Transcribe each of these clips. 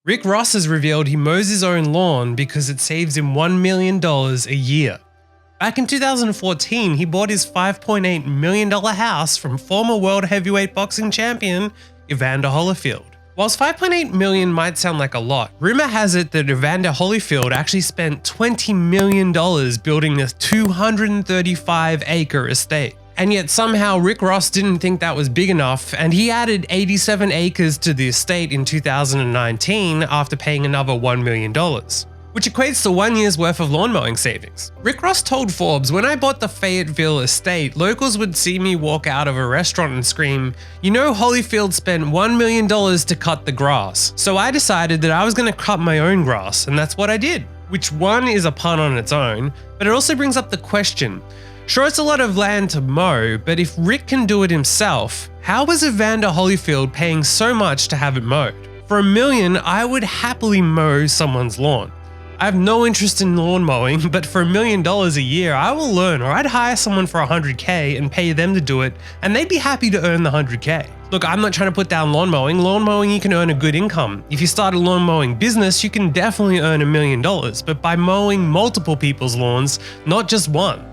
Rick Ross has revealed he mows his own lawn because it saves him $1 million a year. Back in 2014, he bought his $5.8 million house from former world heavyweight boxing champion Evander Hollyfield. Whilst $5.8 million might sound like a lot, rumor has it that Evander Hollyfield actually spent $20 million building this 235-acre estate. And yet somehow Rick Ross didn't think that was big enough, and he added 87 acres to the estate in 2019 after paying another $1 million, which equates to 1 year's worth of lawn mowing savings. Rick Ross told Forbes, "When I bought the Fayetteville estate, locals would see me walk out of a restaurant and scream, 'You know Holyfield spent $1 million to cut the grass.' So I decided that I was going to cut my own grass, and that's what I did." Which one is a pun on its own, but it also brings up the question, sure, it's a lot of land to mow, but if Rick can do it himself, how was Evander Hollyfield paying so much to have it mowed? For $1 million, I would happily mow someone's lawn. I have no interest in lawn mowing, but for $1 million a year, I will learn, or I'd hire someone for $100K and pay them to do it, and they'd be happy to earn the $100K. Look, I'm not trying to put down lawn mowing. Lawn mowing, you can earn a good income. If you start a lawn mowing business, you can definitely earn $1 million, but by mowing multiple people's lawns, not just one.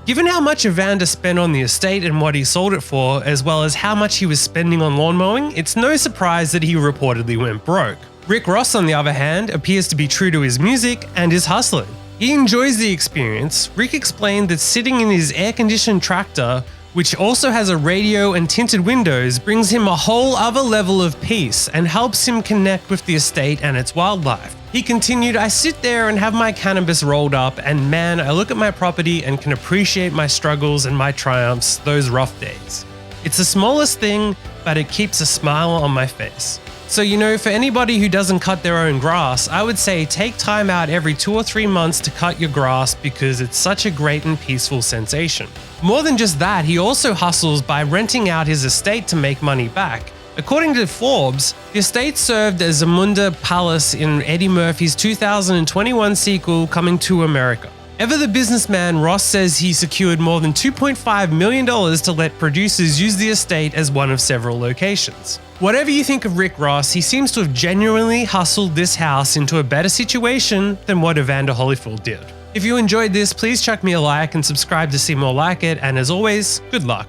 Given how much Evander spent on the estate and what he sold it for, as well as how much he was spending on lawn mowing, it's no surprise that he reportedly went broke. Rick Ross, on the other hand, appears to be true to his music and his hustling. He enjoys the experience. Rick explained that sitting in his air-conditioned tractor, which also has a radio and tinted windows, brings him a whole other level of peace and helps him connect with the estate and its wildlife. He continued, "I sit there and have my cannabis rolled up, and man, I look at my property and can appreciate my struggles and my triumphs, those rough days. It's the smallest thing, but it keeps a smile on my face." So, for anybody who doesn't cut their own grass, I would say take time out every 2 or 3 months to cut your grass because it's such a great and peaceful sensation. More than just that, he also hustles by renting out his estate to make money back. According to Forbes, the estate served as Zamunda Palace in Eddie Murphy's 2021 sequel, Coming to America. Ever the businessman, Ross says he secured more than $2.5 million to let producers use the estate as one of several locations. Whatever you think of Rick Ross, he seems to have genuinely hustled this house into a better situation than what Evander Holyfield did. If you enjoyed this, please chuck me a like and subscribe to see more like it, and as always, good luck.